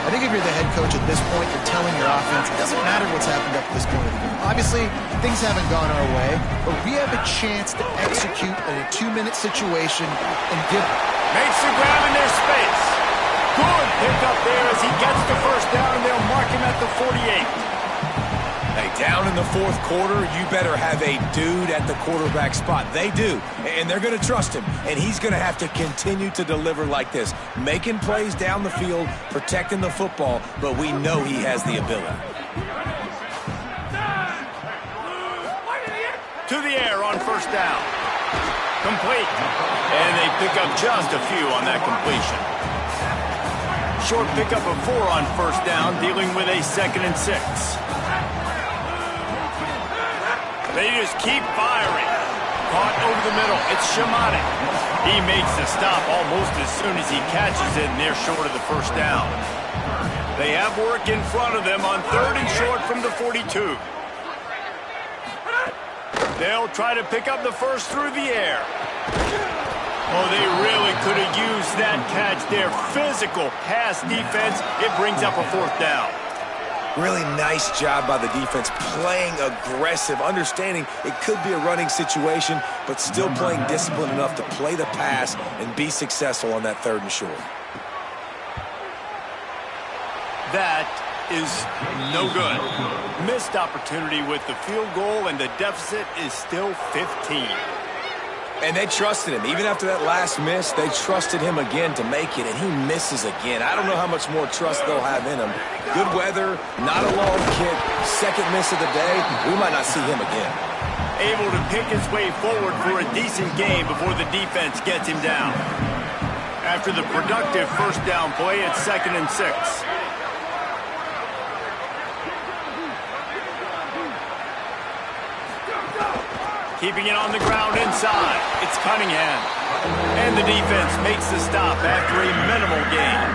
I think if you're the head coach at this point, you're telling your offense, it doesn't matter what's happened up to this point of the game. Obviously, things haven't gone our way, but we have a chance to execute in a 2-minute situation and give... Makes the grab in their space. Good pick up there as he gets the first down, and they'll mark him at the 48. Hey, down in the fourth quarter, you better have a dude at the quarterback spot. They do, and they're going to trust him, and he's going to have to continue to deliver like this, making plays down the field, protecting the football, but we know he has the ability. To the air on first down. Complete. And they pick up just a few on that completion. Short pickup of 4 on first down, dealing with a 2nd and 6. They just keep firing. Caught over the middle. It's Shimonic. He makes the stop almost as soon as he catches it, and they're short of the first down. They have work in front of them on 3rd and short from the 42. They'll try to pick up the first through the air. Oh, they really could have used that catch there. Physical pass defense. It brings up a 4th down. Really nice job by the defense, playing aggressive, understanding it could be a running situation, but still playing disciplined enough to play the pass and be successful on that 3rd and short. That is no good. Missed opportunity with the field goal, and the deficit is still 15. And they trusted him. Even after that last miss, they trusted him again to make it, and he misses again. I don't know how much more trust they'll have in him. Good weather, not a long kick, 2nd miss of the day. We might not see him again. Able to pick his way forward for a decent game before the defense gets him down. After the productive first down play, it's 2nd and 6. Keeping it on the ground inside. It's Cunningham. And the defense makes the stop after a minimal gain.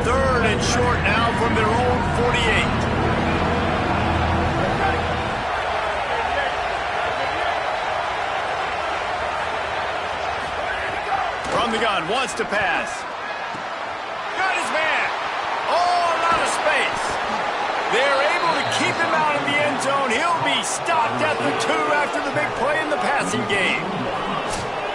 3rd and short now from their own 48. From the gun, wants to pass. Got his man. Oh, a lot of space. They're able to keep him out of the end zone. He'll be stopped at the 2 after the big play in the passing game.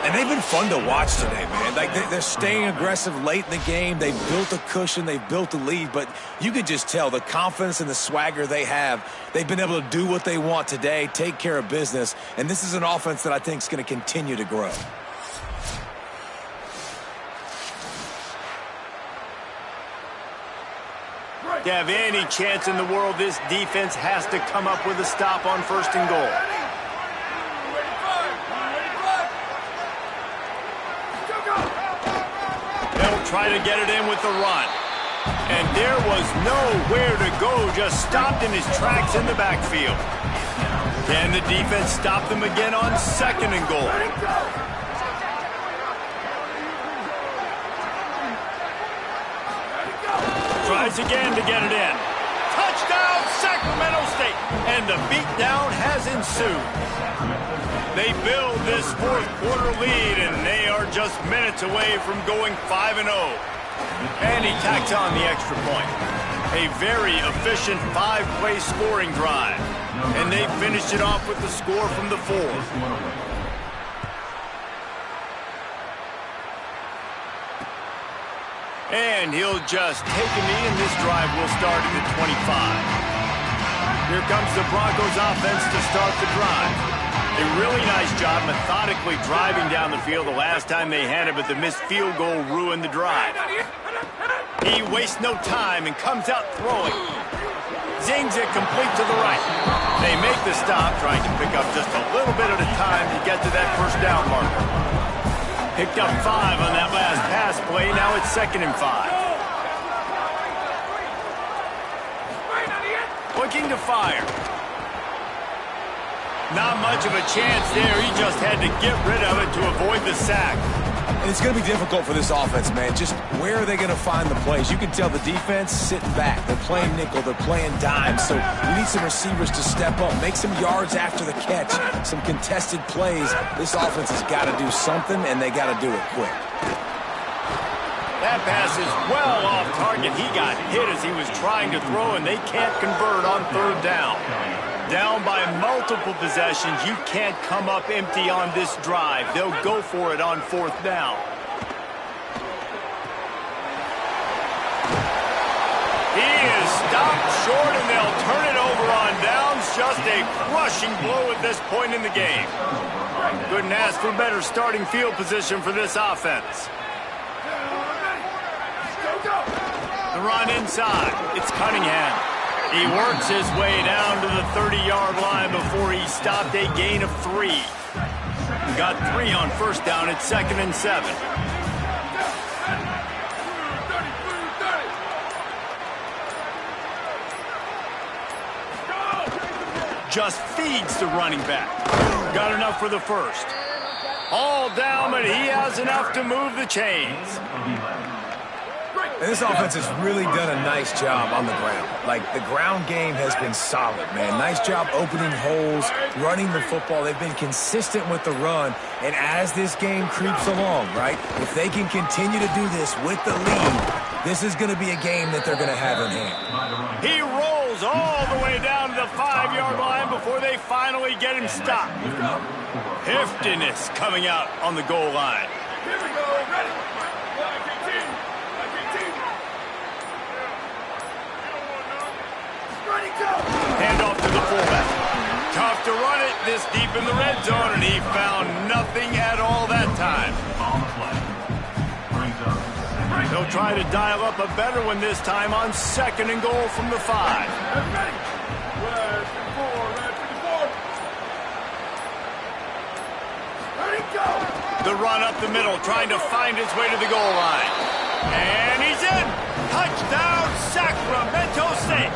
And they've been fun to watch today, man. Like, they're staying aggressive late in the game. They've built a cushion. They've built a lead. But you could just tell the confidence and the swagger they have. They've been able to do what they want today, take care of business. And this is an offense that I think is going to continue to grow. To have any chance in the world, this defense has to come up with a stop on 1st and goal. They'll try to get it in with the run. And there was nowhere to go, just stopped in his tracks in the backfield. Can the defense stop them again on 2nd and goal? Tries again to get it in. Touchdown, Sacramento State. And the beatdown has ensued. They build this 4th quarter lead, and they are just minutes away from going 5-0. And he tacks on the extra point. A very efficient 5-play scoring drive. And they finished it off with the score from the 4th. And he'll just take a knee, and this drive will start at the 25. Here comes the Broncos offense to start the drive. A really nice job methodically driving down the field the last time they had it, but the missed field goal ruined the drive. He wastes no time and comes out throwing. Zings it complete to the right. They make the stop, trying to pick up just a little bit at a time to get to that first down marker. Picked up 5 on that last pass play. Now it's 2nd and 5. Looking to fire. Not much of a chance there. He just had to get rid of it to avoid the sack. And it's going to be difficult for this offense, man. Just where are they going to find the plays? You can tell the defense sitting back. They're playing nickel. They're playing dime. So you need some receivers to step up, make some yards after the catch, some contested plays. This offense has got to do something, and they got to do it quick. pass is well off target. He got hit as he was trying to throw, and they can't convert on third down. Down by multiple possessions, you can't come up empty on this drive. They'll go for it on fourth down. He is stopped short, and they'll turn it over on downs. Just a crushing blow at this point in the game. Couldn't ask for better starting field position for this offense. The run inside. It's Cunningham. He works his way down to the 30-yard line before he stopped, a gain of 3. Got 3 on first down. It's 2nd and 7. Just feeds the running back. Got enough for the first. All down, but he has enough to move the chains. And this offense has really done a nice job on the ground. Like, the ground game has been solid, man. Nice job opening holes, running the football. They've been consistent with the run. And as this game creeps along, right, if they can continue to do this with the lead, this is going to be a game that they're going to have in hand. He rolls all the way down to the 5-yard line before they finally get him stopped. Heftiness coming out on the goal line. Here we go, ready? Hand off to the fullback. Tough to run it this deep in the red zone, and he found nothing at all that time. They'll try to dial up a better one this time on 2nd and goal from the 5. The run up the middle, trying to find his way to the goal line. And he's in! Touchdown, Sacramento State!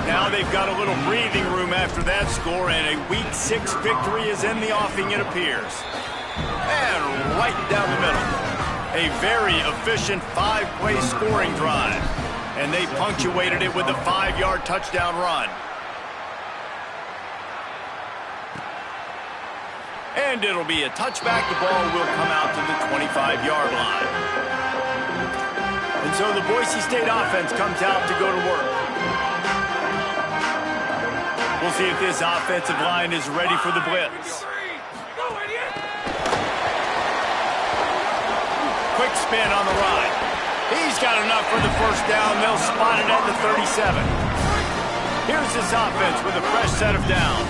Now they've got a little breathing room after that score, and a Week 6 victory is in the offing, it appears. And right down the middle. A very efficient 5-play scoring drive. And they punctuated it with a 5-yard touchdown run. And it'll be a touchback. The ball will come out to the 25-yard line. And so the Boise State offense comes out to go to work. We'll see if this offensive line is ready for the blitz. Quick spin on the ride. He's got enough for the first down. They'll spot it at the 37. Here's this offense with a fresh set of downs.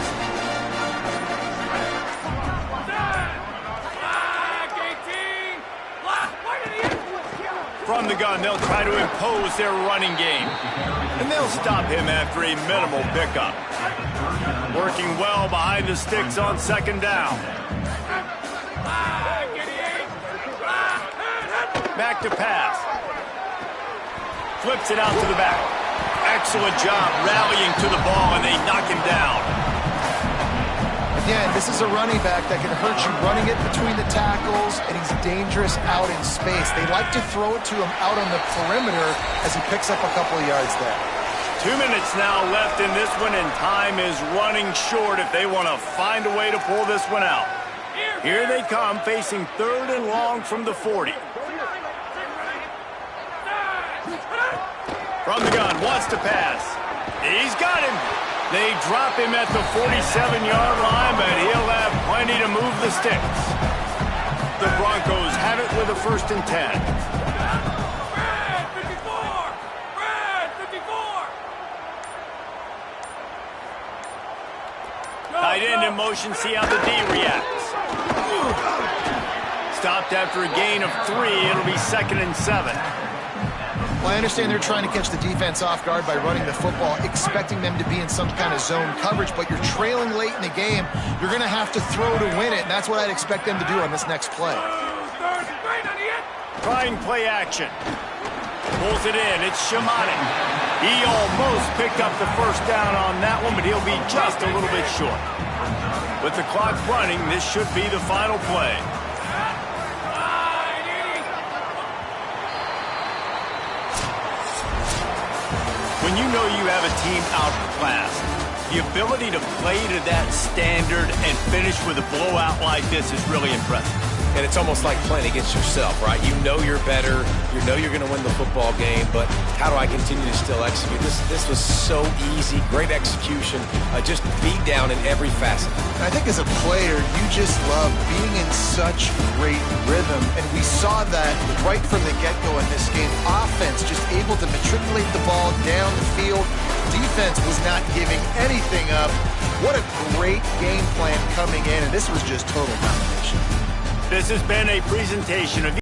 From the gun, they'll try to impose their running game. And they'll stop him after a minimal pickup. Working well behind the sticks on 2nd down. Back to pass. Flips it out to the back. Excellent job rallying to the ball, and they knock him down. Again, this is a running back that can hurt you running it between the tackles, and he's dangerous out in space. They like to throw it to him out on the perimeter as he picks up a couple of yards there. 2 minutes now left in this one, and time is running short if they want to find a way to pull this one out. Here they come, facing 3rd and long from the 40. From the gun, wants to pass. He's got him. They drop him at the 47-yard line, but he'll have plenty to move the sticks. The Broncos have it with a 1st and 10. Red 54! Red 54! Tight end in motion, see how the D reacts. Stopped after a gain of 3. It'll be 2nd and 7. Well, I understand they're trying to catch the defense off guard by running the football, expecting them to be in some kind of zone coverage, but you're trailing late in the game. You're going to have to throw to win it, and that's what I'd expect them to do on this next play. Trying play action. Pulls it in. It's Shimani. He almost picked up the first down on that one, but he'll be just a little bit short. With the clock running, this should be the final play. When you know you have a team outclassed, the ability to play to that standard and finish with a blowout like this is really impressive. And it's almost like playing against yourself, right? You know you're better. You know you're going to win the football game, but how do I continue to still execute? This was so easy. Great execution. Just beat down in every facet. I think as a player, you just love being in such great rhythm, and we saw that right from the get-go in this game. Offense just able to matriculate the ball down the field. Defense was not giving anything up. What a great game plan coming in, and this was just total domination. This has been a presentation of